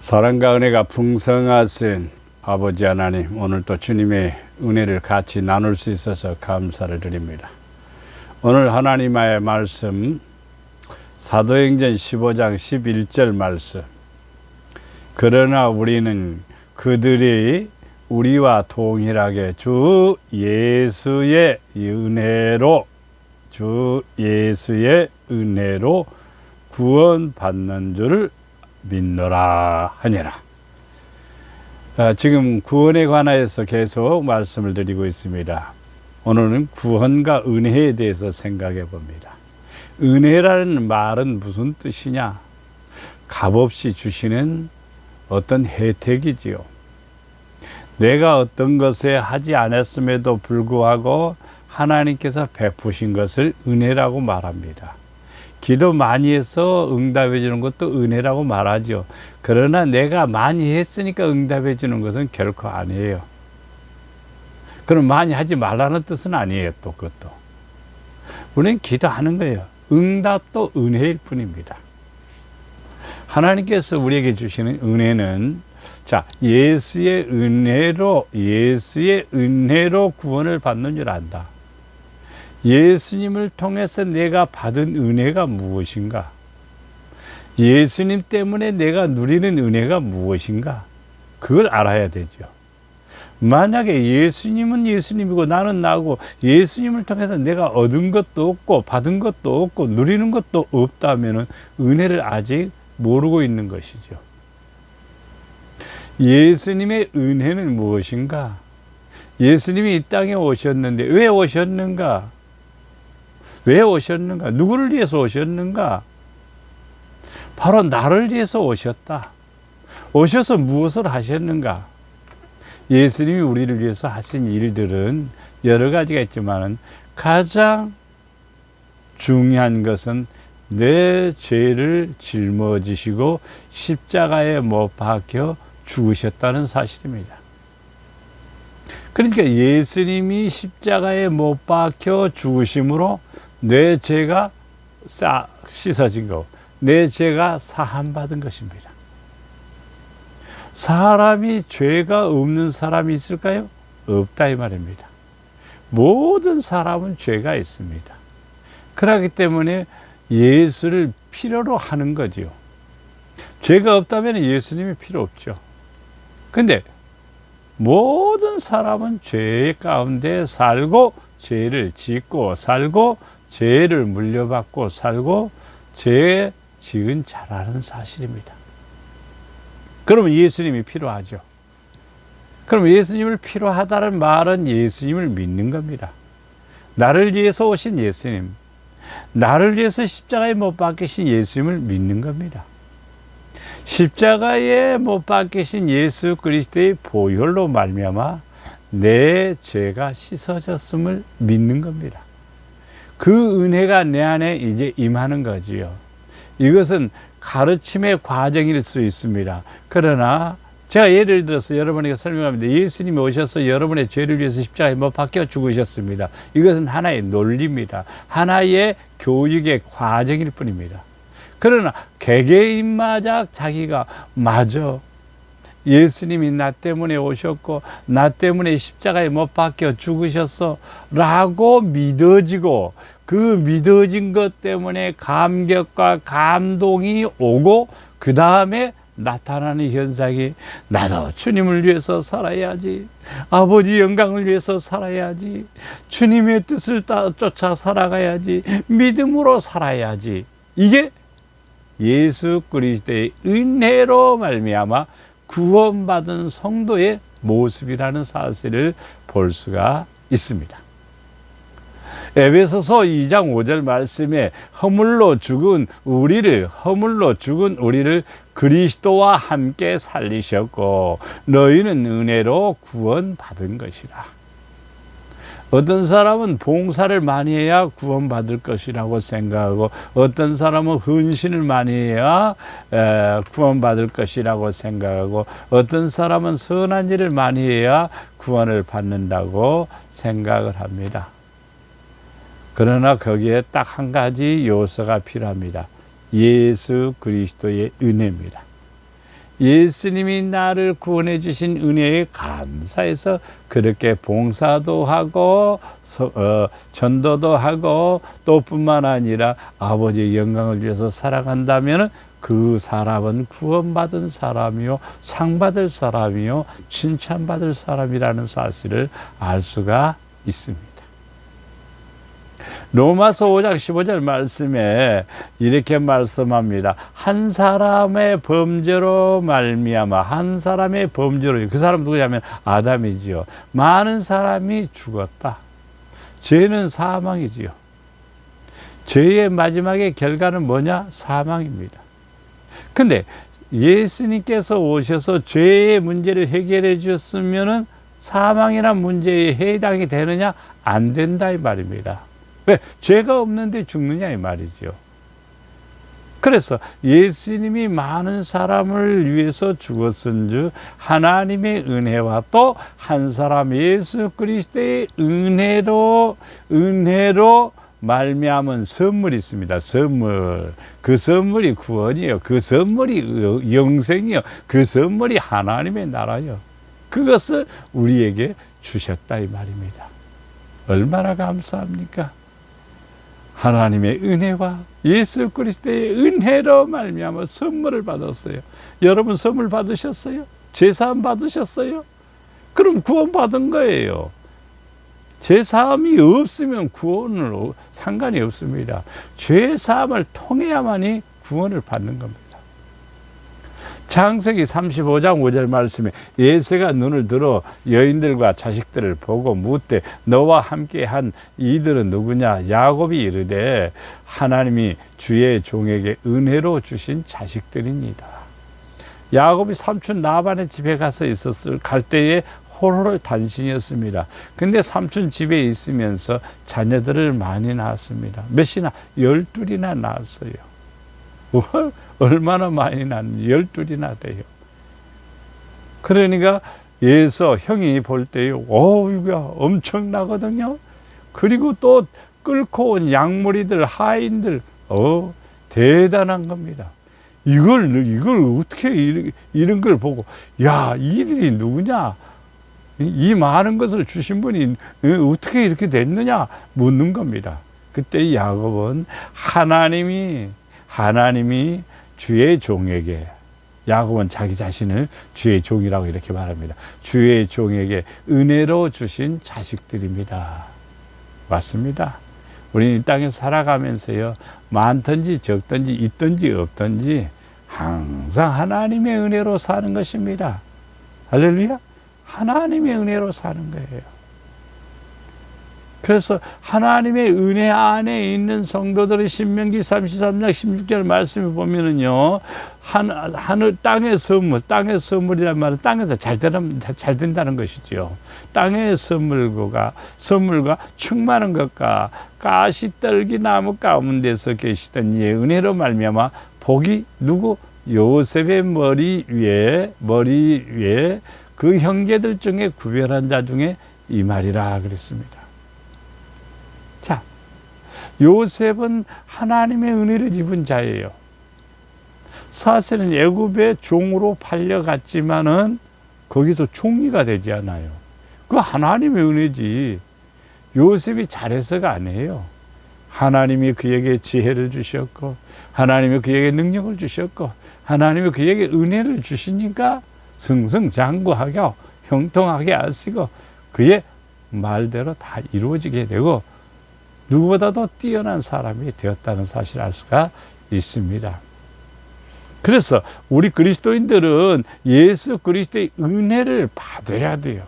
사랑과 은혜가 풍성하신 아버지 하나님, 오늘 또 주님의 은혜를 같이 나눌 수 있어서 감사를 드립니다. 오늘 하나님의 말씀 사도행전 15장 11절 말씀. 그러나 우리는 그들이 우리와 동일하게 주 예수의 은혜로 구원받는 줄 믿노라 하니라. 지금 구원에 관하여서 계속 말씀을 드리고 있습니다. 오늘은 구원과 은혜에 대해서 생각해 봅니다. 은혜라는 말은 무슨 뜻이냐? 값없이 주시는 어떤 혜택이지요. 내가 어떤 것에 하지 않았음에도 불구하고 하나님께서 베푸신 것을 은혜라고 말합니다. 기도 많이 해서 응답해 주는 것도 은혜라고 말하죠. 그러나 내가 많이 했으니까 응답해 주는 것은 결코 아니에요. 그럼 많이 하지 말라는 뜻은 아니에요. 또 그것도 우리는 기도하는 거예요. 응답도 은혜일 뿐입니다. 하나님께서 우리에게 주시는 은혜는 예수의 은혜로 구원을 받는 줄 안다. 예수님을 통해서 내가 받은 은혜가 무엇인가? 예수님 때문에 내가 누리는 은혜가 무엇인가? 그걸 알아야 되죠. 만약에 예수님은 예수님이고 나는 나고 예수님을 통해서 내가 얻은 것도 없고 받은 것도 없고 누리는 것도 없다면 은혜를 아직 모르고 있는 것이죠. 예수님의 은혜는 무엇인가? 예수님이 이 땅에 오셨는데 왜 오셨는가? 누구를 위해서 오셨는가? 바로 나를 위해서 오셨다. 오셔서 무엇을 하셨는가? 예수님이 우리를 위해서 하신 일들은 여러 가지가 있지만 가장 중요한 것은 내 죄를 짊어지시고 십자가에 못 박혀 죽으셨다는 사실입니다. 그러니까 예수님이 십자가에 못 박혀 죽으심으로 내 죄가 씻어진 거고 내 죄가 사함받은 것입니다. 사람이 죄가 없는 사람이 있을까요? 없다 이 말입니다. 모든 사람은 죄가 있습니다. 그렇기 때문에 예수를 필요로 하는 거지요. 죄가 없다면 예수님이 필요 없죠. 근데 모든 사람은 죄 가운데 살고 죄를 짓고 살고 죄를 물려받고 살고 죄에 지은 자라는 사실입니다. 그러면 예수님이 필요하죠. 그럼 예수님을 필요하다는 말은 예수님을 믿는 겁니다. 나를 위해서 오신 예수님, 나를 위해서 십자가에 못 박히신 예수님을 믿는 겁니다. 십자가에 못 박히신 예수 그리스도의 보혈로 말미암아 내 죄가 씻어졌음을 믿는 겁니다. 그 은혜가 내 안에 이제 임하는 거지요. 이것은 가르침의 과정일 수 있습니다. 그러나 제가 예를 들어서 여러분에게 설명합니다. 예수님이 오셔서 여러분의 죄를 위해서 십자가에 못 박혀 죽으셨습니다. 이것은 하나의 논리입니다. 하나의 교육의 과정일 뿐입니다. 그러나 개개인마다 자기가 맞아, 예수님이 나 때문에 오셨고 나 때문에 십자가에 못 박혀 죽으셨어 라고 믿어지고 그 믿어진 것 때문에 감격과 감동이 오고 그 다음에 나타나는 현상이 나도 주님을 위해서 살아야지, 아버지 영광을 위해서 살아야지, 주님의 뜻을 쫓아 살아가야지, 믿음으로 살아야지. 이게 예수 그리스도의 은혜로 말미암아 구원받은 성도의 모습이라는 사실을 볼 수가 있습니다. 에베소서 2장 5절 말씀에 허물로 죽은 우리를 그리스도와 함께 살리셨고 너희는 은혜로 구원받은 것이라. 어떤 사람은 봉사를 많이 해야 구원받을 것이라고 생각하고 어떤 사람은 헌신을 많이 해야 구원받을 것이라고 생각하고 어떤 사람은 선한 일을 많이 해야 구원을 받는다고 생각을 합니다. 그러나 거기에 딱 한 가지 요소가 필요합니다. 예수 그리스도의 은혜입니다. 예수님이 나를 구원해 주신 은혜에 감사해서 그렇게 봉사도 하고 전도도 하고 또 뿐만 아니라 아버지의 영광을 위해서 살아간다면 그 사람은 구원받은 사람이요, 상받을 사람이요, 칭찬받을 사람이라는 사실을 알 수가 있습니다. 로마서 5장 15절 말씀에 이렇게 말씀합니다. 한 사람의 범죄로 말미암아, 한 사람의 범죄로, 그 사람 누구냐면 아담이지요. 많은 사람이 죽었다. 죄는 사망이지요. 죄의 마지막의 결과는 뭐냐? 사망입니다. 근데 예수님께서 오셔서 죄의 문제를 해결해 주셨으면은 사망이란 문제에 해당이 되느냐? 안 된다 이 말입니다. 왜? 죄가 없는데 죽느냐 이 말이죠. 그래서 예수님이 많은 사람을 위해서 죽었은즉 하나님의 은혜와 또 한 사람 예수 그리스도의 은혜로 말미암은 선물이 있습니다. 선물. 그 선물이 구원이요. 그 선물이 영생이요. 그 선물이 하나님의 나라요. 그것을 우리에게 주셨다 이 말입니다. 얼마나 감사합니까? 하나님의 은혜와 예수 그리스도의 은혜로 말미암아 선물을 받았어요. 여러분 선물 받으셨어요? 죄사함 받으셨어요? 그럼 구원 받은 거예요. 죄사함이 없으면 구원은 상관이 없습니다. 죄사함을 통해야만이 구원을 받는 겁니다. 창세기 35장 5절 말씀에 예수가 눈을 들어 여인들과 자식들을 보고 묻되 너와 함께한 이들은 누구냐? 야곱이 이르되 하나님이 주의 종에게 은혜로 주신 자식들입니다. 야곱이 삼촌 라반의 집에 가서 갈 때에 홀홀 단신이었습니다. 근데 삼촌 집에 있으면서 자녀들을 많이 낳았습니다. 몇이나? 12이나 낳았어요. 얼마나 많이 낳는지 12이나 돼요. 그러니까 예서 형이 볼 때요, 이거 엄청나거든요. 그리고 또 끌고 온 양무리들, 하인들, 대단한 겁니다. 이걸 어떻게 이런 걸 보고, 야, 이들이 누구냐? 이 많은 것을 주신 분이 어떻게 이렇게 됐느냐? 묻는 겁니다. 그때 야곱은 하나님이 주의 종에게, 야곱은 자기 자신을 주의 종이라고 이렇게 말합니다. 주의 종에게 은혜로 주신 자식들입니다. 맞습니다. 우리는 이 땅에 살아가면서요, 많든지 적든지 있든지 없든지 항상 하나님의 은혜로 사는 것입니다. 할렐루야. 하나님의 은혜로 사는 거예요. 그래서 하나님의 은혜 안에 있는 성도들의 신명기 33장 16절 말씀을 보면은요, 하늘 땅의 선물이란 말은 땅에서 잘 된다는 것이죠. 땅의 선물과 충만한 것과 가시떨기 나무 가운데서 계시던 이의 은혜로 말미암아 복이 누구? 요셉의 머리 위에 그 형제들 중에 구별한 자 중에 이 말이라 그랬습니다. 자, 요셉은 하나님의 은혜를 입은 자예요. 사실은 애굽의 종으로 팔려갔지만은 거기서 총리가 되지 않아요. 그거 하나님의 은혜지. 요셉이 잘해서가 아니에요. 하나님이 그에게 지혜를 주셨고, 하나님이 그에게 능력을 주셨고, 하나님이 그에게 은혜를 주시니까 승승장구하고 형통하게 하시고 그의 말대로 다 이루어지게 되고 누구보다도 뛰어난 사람이 되었다는 사실을 알 수가 있습니다. 그래서 우리 그리스도인들은 예수 그리스도의 은혜를 받아야 돼요.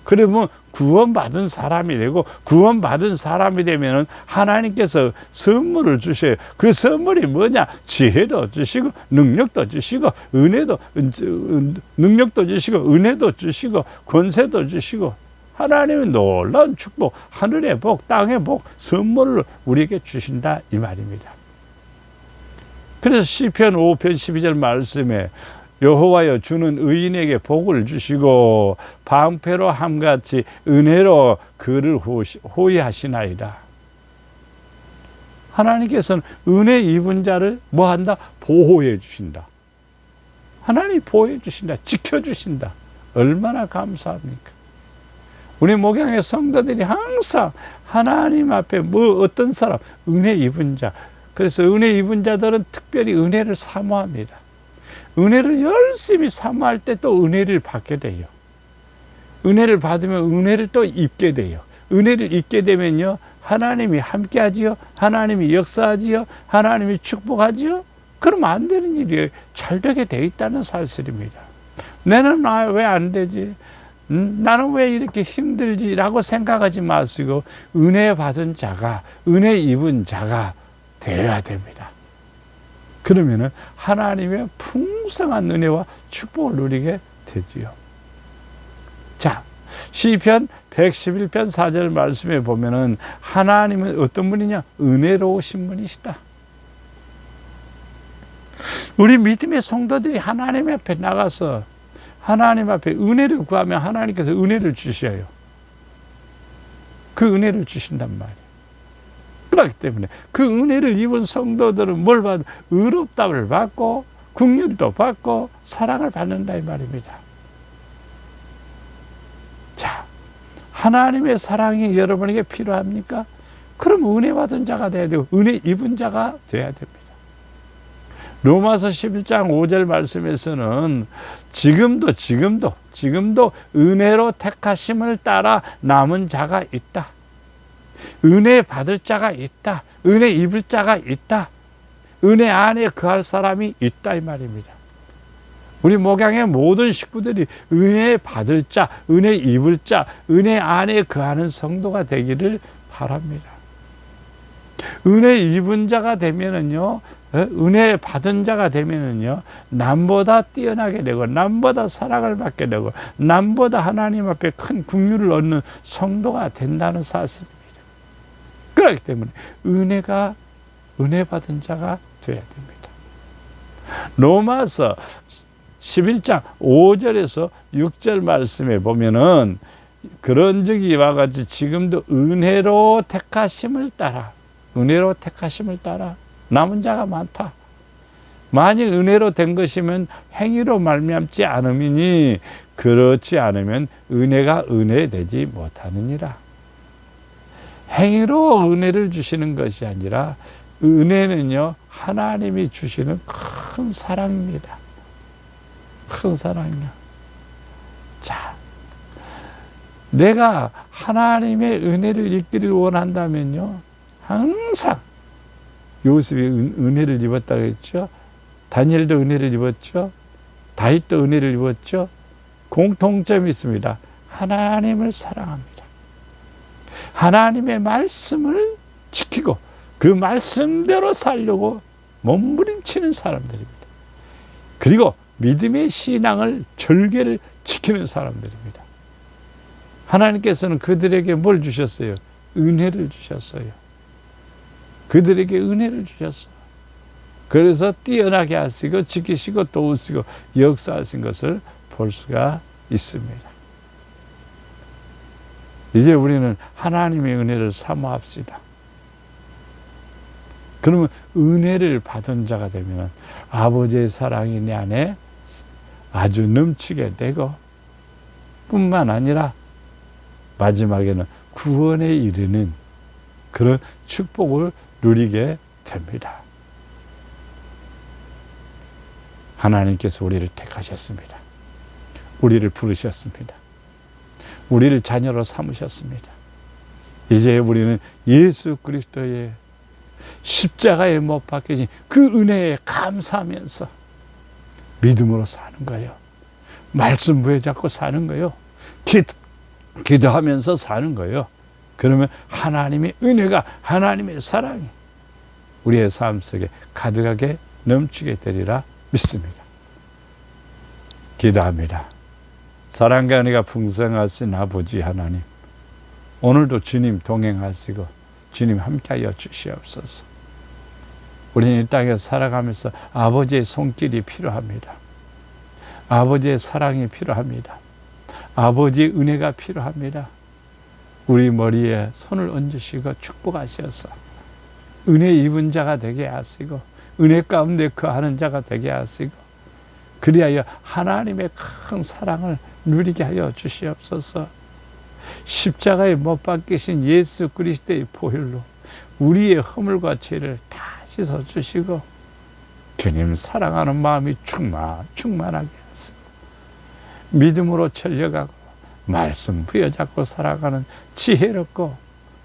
그러면 구원받은 사람이 되고, 구원받은 사람이 되면 하나님께서 선물을 주셔요. 그 선물이 뭐냐? 지혜도 주시고 능력도 주시고 능력도 주시고 은혜도 주시고 권세도 주시고, 하나님의 놀라운 축복, 하늘의 복, 땅의 복, 선물을 우리에게 주신다 이 말입니다. 그래서 시편 5편 12절 말씀에 여호와여 주는 의인에게 복을 주시고 방패로 함같이 은혜로 그를 호위하시나이다. 하나님께서는 은혜 입은 자를 뭐한다? 보호해 주신다. 하나님이 보호해 주신다, 지켜주신다. 얼마나 감사합니까? 우리 목양의 성도들이 항상 하나님 앞에 어떤 사람, 은혜 입은 자. 그래서 은혜 입은 자들은 특별히 은혜를 사모합니다. 은혜를 열심히 사모할 때 또 은혜를 받게 돼요. 은혜를 받으면 은혜를 또 입게 돼요. 은혜를 입게 되면요, 하나님이 함께 하지요. 하나님이 역사하지요. 하나님이 축복하지요. 그러면 안 되는 일이 잘 되게 돼 있다는 사실입니다. 나는 왜 안 되지? 나는 왜 이렇게 힘들지? 라고 생각하지 마시고 은혜 받은 자가, 은혜 입은 자가 되어야 됩니다. 그러면은 하나님의 풍성한 은혜와 축복을 누리게 되지요. 자, 시편 111편 4절 말씀에 보면은 하나님은 어떤 분이냐? 은혜로우신 분이시다. 우리 믿음의 성도들이 하나님 앞에 나가서 하나님 앞에 은혜를 구하면 하나님께서 은혜를 주셔요. 그 은혜를 주신단 말이에요. 그렇기 때문에 그 은혜를 입은 성도들은 뭘 받고? 의롭다를 받고 긍휼도 받고 사랑을 받는다 이 말입니다. 자, 하나님의 사랑이 여러분에게 필요합니까? 그럼 은혜 받은 자가 돼야 되고 은혜 입은 자가 돼야 됩니다. 로마서 11장 5절 말씀에서는 지금도 은혜로 택하심을 따라 남은 자가 있다. 은혜 받을 자가 있다. 은혜 입을 자가 있다. 은혜 안에 거할 사람이 있다 이 말입니다. 우리 목양의 모든 식구들이 은혜 받을 자, 은혜 입을 자, 은혜 안에 거하는 성도가 되기를 바랍니다. 은혜 입은 자가 되면은요, 은혜 받은 자가 되면은요, 남보다 뛰어나게 되고, 남보다 사랑을 받게 되고, 남보다 하나님 앞에 큰 긍휼을 얻는 성도가 된다는 사실입니다. 그렇기 때문에 은혜 받은 자가 되어야 됩니다. 로마서 11장 5절에서 6절 말씀에 보면은 그런 적이 이와 같이 지금도 은혜로 택하심을 따라 남은 자가 많다. 만일 은혜로 된 것이면 행위로 말미암지 않음이니 그렇지 않으면 은혜가 은혜되지 못하느니라. 행위로 은혜를 주시는 것이 아니라 은혜는요, 하나님이 주시는 큰 사랑입니다. 큰 사랑이야. 자, 내가 하나님의 은혜를 입기를 원한다면요, 항상 요셉이 은혜를 입었다고 했죠. 다니엘도 은혜를 입었죠. 다윗도 은혜를 입었죠. 공통점이 있습니다. 하나님을 사랑합니다. 하나님의 말씀을 지키고 그 말씀대로 살려고 몸부림치는 사람들입니다. 그리고 믿음의 신앙을 절개를 지키는 사람들입니다. 하나님께서는 그들에게 뭘 주셨어요? 은혜를 주셨어요. 그들에게 은혜를 주셨어요. 그래서 뛰어나게 하시고 지키시고 도우시고 역사하신 것을 볼 수가 있습니다. 이제 우리는 하나님의 은혜를 사모합시다. 그러면 은혜를 받은 자가 되면 아버지의 사랑이 내 안에 아주 넘치게 되고 뿐만 아니라 마지막에는 구원에 이르는 그런 축복을 누리게 됩니다. 하나님께서 우리를 택하셨습니다. 우리를 부르셨습니다. 우리를 자녀로 삼으셨습니다. 이제 우리는 예수 그리스도의 십자가에 못 박혀진 그 은혜에 감사하면서 믿음으로 사는 거예요. 말씀 부여잡고 사는 거예요. 기도하면서 사는 거예요. 그러면 하나님의 은혜가, 하나님의 사랑이 우리의 삶 속에 가득하게 넘치게 되리라 믿습니다. 기도합니다. 사랑과 은혜가 풍성하신 아버지 하나님, 오늘도 주님 동행하시고 주님 함께하여 주시옵소서. 우리는 이 땅에 살아가면서 아버지의 손길이 필요합니다. 아버지의 사랑이 필요합니다. 아버지의 은혜가 필요합니다. 우리 머리에 손을 얹으시고 축복하셔서 은혜 입은 자가 되게 하시고 은혜 가운데 거하는 자가 되게 하시고 그리하여 하나님의 큰 사랑을 누리게 하여 주시옵소서. 십자가에 못 박히신 예수 그리스도의 보혈로 우리의 허물과 죄를 다 씻어 주시고 주님 사랑하는 마음이 충만하게 하시고 믿음으로 전려가고 말씀 부여잡고 살아가는 지혜롭고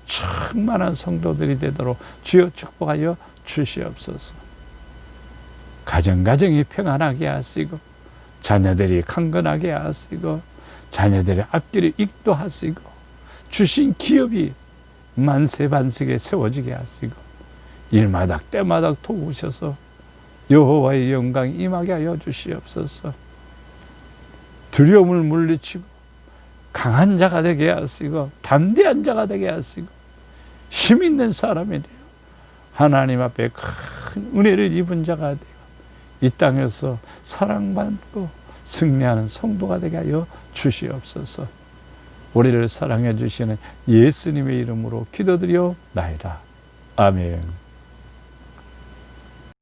충만한 성도들이 되도록 주여 축복하여 주시옵소서. 가정가정이 평안하게 하시고 자녀들이 강건하게 하시고 자녀들의 앞길을 인도하시고 주신 기업이 만세반석에 세워지게 하시고 일마다 때마다 도우셔서 여호와의 영광이 임하게 하여 주시옵소서. 두려움을 물리치고 강한 자가 되게 하시고 담대한 자가 되게 하시고 힘 있는 사람이 되어 하나님 앞에 큰 은혜를 입은 자가 되어 이 땅에서 사랑받고 승리하는 성도가 되게 하여 주시옵소서. 우리를 사랑해 주시는 예수님의 이름으로 기도드려 나이다. 아멘.